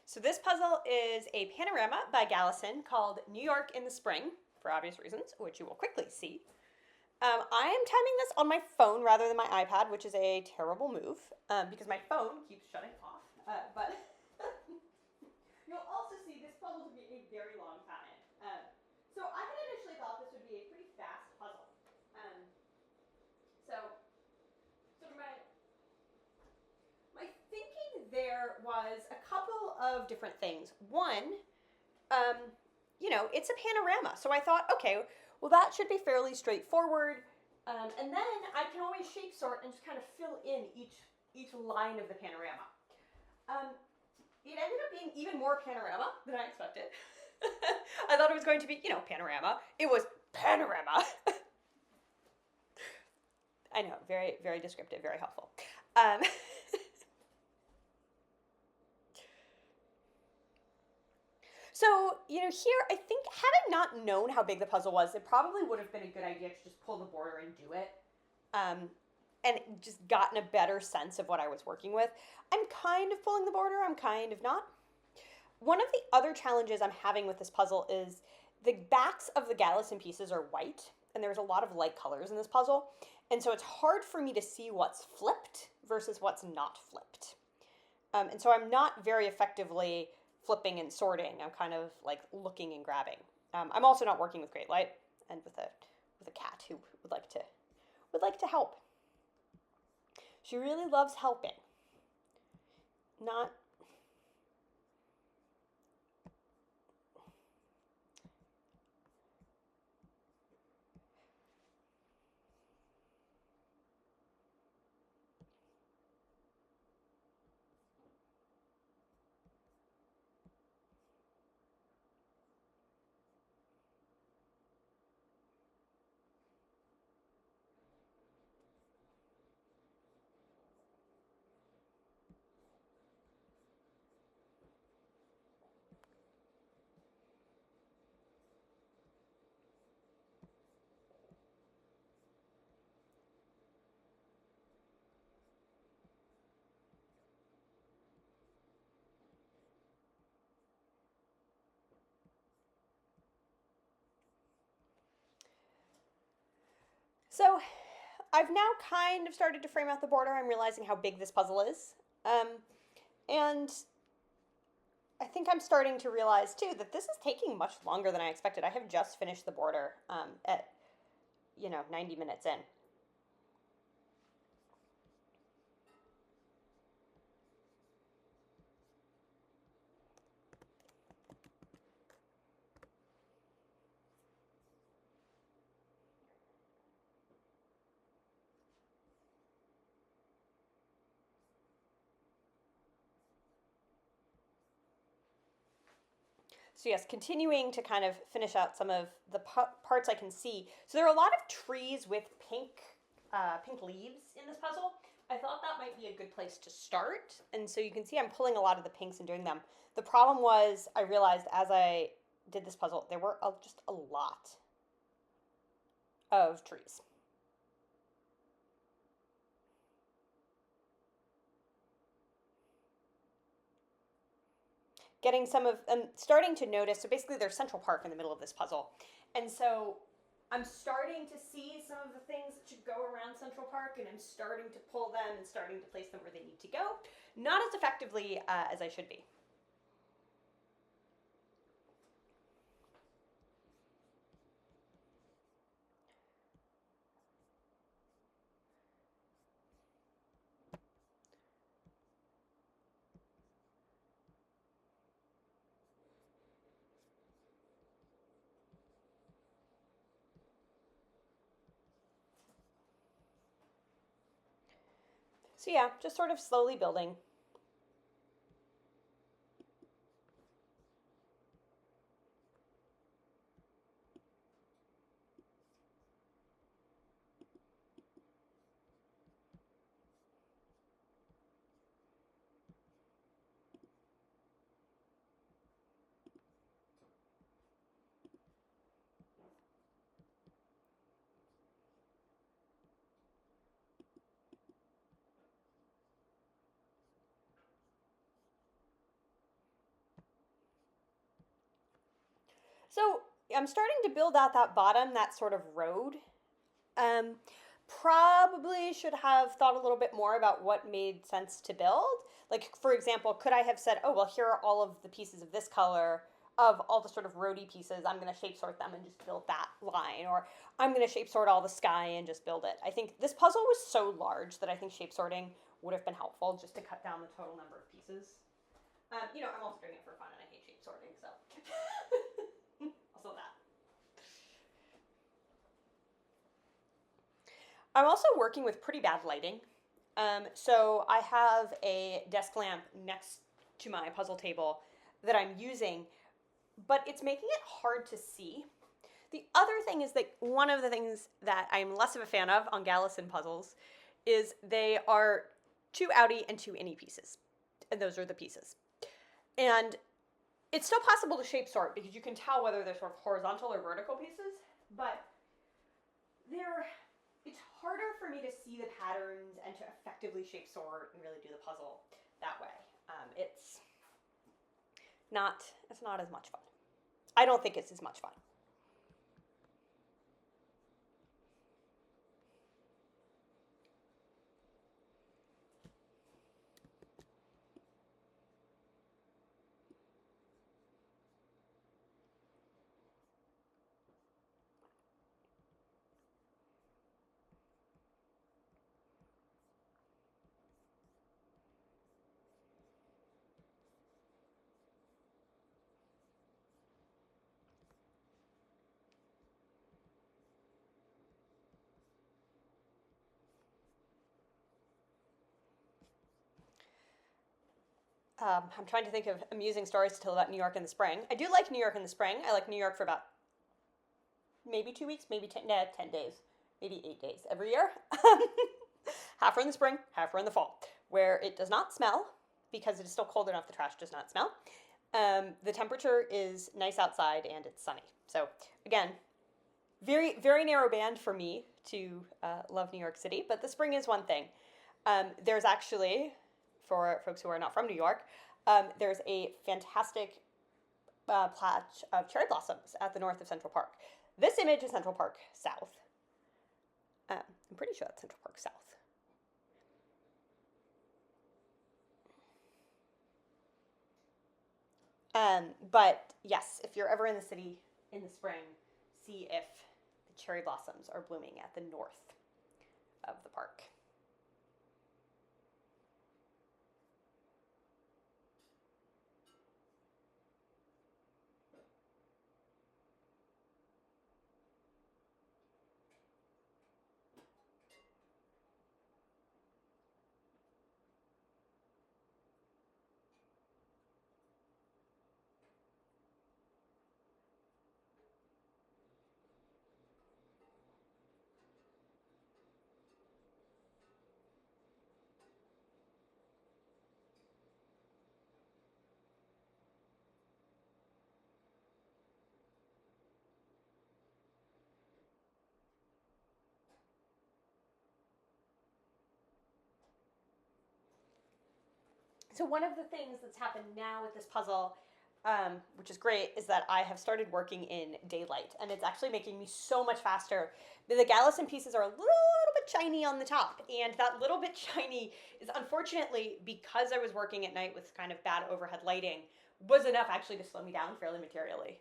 So this puzzle is a panorama by Galison called New York in the Spring, for obvious reasons, which you will quickly see. I am timing this on my phone rather than my iPad, which is a terrible move because my phone keeps shutting off. But you'll also see this puzzle to be a very long time. So I had initially thought this would be a pretty fast puzzle. So sort of my thinking there was a couple of different things. One, it's a panorama. So I thought, okay, well, that should be fairly straightforward. And then I can always shape sort and just kind of fill in each line of the panorama. It ended up being even more panorama than I expected. I thought it was going to be, panorama. It was panorama. I know, very, very descriptive, very helpful. So, here, I think having not known how big the puzzle was, it probably would have been a good idea to just pull the border and do it. And just gotten a better sense of what I was working with. I'm kind of pulling the border, I'm kind of not. One of the other challenges I'm having with this puzzle is the backs of the Galison pieces are white, and there's a lot of light colors in this puzzle. And so it's hard for me to see what's flipped versus what's not flipped. And so I'm not very effectively flipping and sorting. I'm kind of like looking and grabbing. I'm also not working with great light and with a cat who would like to help. She really loves helping. Not So I've now kind of started to frame out the border. I'm realizing how big this puzzle is. And I think I'm starting to realize, too, that this is taking much longer than I expected. I have just finished the border at, 90 minutes in. So yes, continuing to kind of finish out some of the parts I can see. So there are a lot of trees with pink leaves in this puzzle. I thought that might be a good place to start. And so you can see I'm pulling a lot of the pinks and doing them. The problem was I realized as I did this puzzle, there were just a lot of trees. Getting some of, I'm starting to notice, so basically there's Central Park in the middle of this puzzle. And so I'm starting to see some of the things that should go around Central Park, and I'm starting to pull them and starting to place them where they need to go. Not as effectively as I should be. So yeah, just sort of slowly building. So I'm starting to build out that bottom, that sort of road. Um, Probably should have thought a little bit more about what made sense to build. Like, for example, could I have said, oh, well, here are all of the pieces of this color, of all the sort of roady pieces, I'm going to shape sort them and just build that line. Or I'm going to shape sort all the sky and just build it. I think this puzzle was so large that I think shape sorting would have been helpful just to cut down the total number of pieces. I'm also doing it for fun and I hate shape sorting, so. Also that. I'm also working with pretty bad lighting. So I have a desk lamp next to my puzzle table that I'm using, but it's making it hard to see. The other thing is that one of the things that I'm less of a fan of on Galison puzzles is they are two outie and two innie pieces. And those are the pieces. And it's still possible to shape sort because you can tell whether they're sort of horizontal or vertical pieces, but it's harder for me to see the patterns and to effectively shape sort and really do the puzzle that way. It's not as much fun. I don't think it's as much fun. I'm trying to think of amusing stories to tell about New York in the spring. I do like New York in the spring. I like New York for about maybe 2 weeks, maybe 10 days, maybe 8 days every year. Half are in the spring, half are in the fall, where it does not smell because it is still cold enough the trash does not smell. The temperature is nice outside and it's sunny. So again, very, very narrow band for me to love New York City, but the spring is one thing. There's actually, for folks who are not from New York, there's a fantastic patch of cherry blossoms at the north of Central Park. This image is Central Park South. I'm pretty sure that's Central Park South. But yes, if you're ever in the city in the spring, see if the cherry blossoms are blooming at the north of the park. So one of the things that's happened now with this puzzle, which is great, is that I have started working in daylight, and it's actually making me so much faster. The Galison pieces are a little bit shiny on the top, and that little bit shiny is unfortunately, because I was working at night with kind of bad overhead lighting, was enough actually to slow me down fairly materially.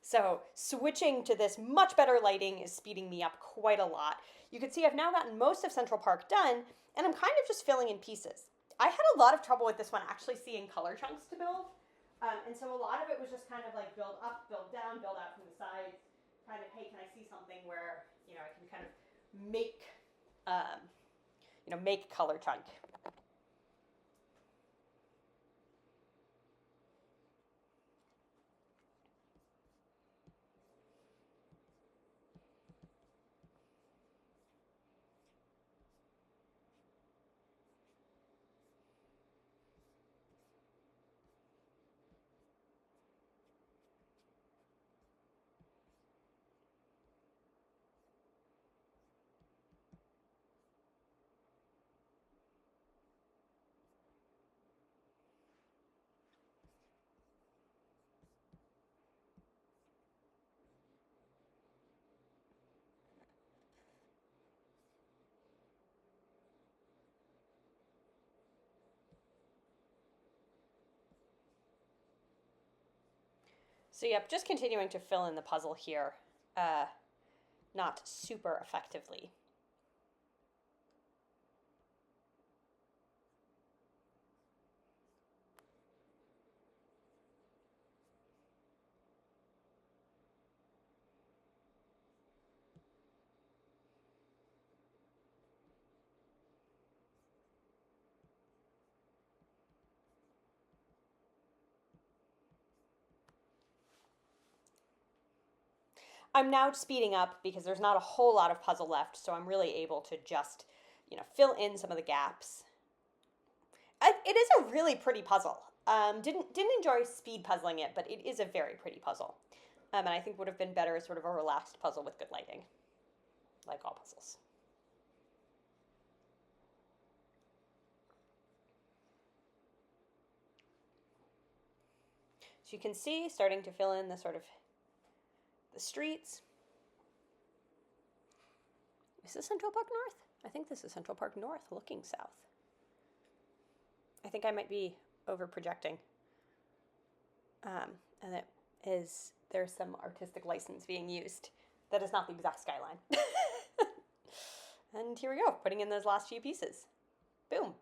So switching to this much better lighting is speeding me up quite a lot. You can see I've now gotten most of Central Park done, and I'm kind of just filling in pieces. I had a lot of trouble with this one actually seeing color chunks to build. And so a lot of it was just kind of like build up, build down, build out from the sides. Kind of, hey, can I see something where, I can kind of make, make color chunk. So yep, just continuing to fill in the puzzle here, not super effectively. I'm now speeding up because there's not a whole lot of puzzle left, so I'm really able to just, fill in some of the gaps. It is a really pretty puzzle. Didn't enjoy speed puzzling it, but it is a very pretty puzzle. And I think would have been better as sort of a relaxed puzzle with good lighting, like all puzzles. So you can see, starting to fill in the sort of the streets. Is this Central Park North? I think this is Central Park North, looking south. I think I might be over projecting. And it is, there's some artistic license being used. That is not the exact skyline. And here we go, putting in those last few pieces. Boom.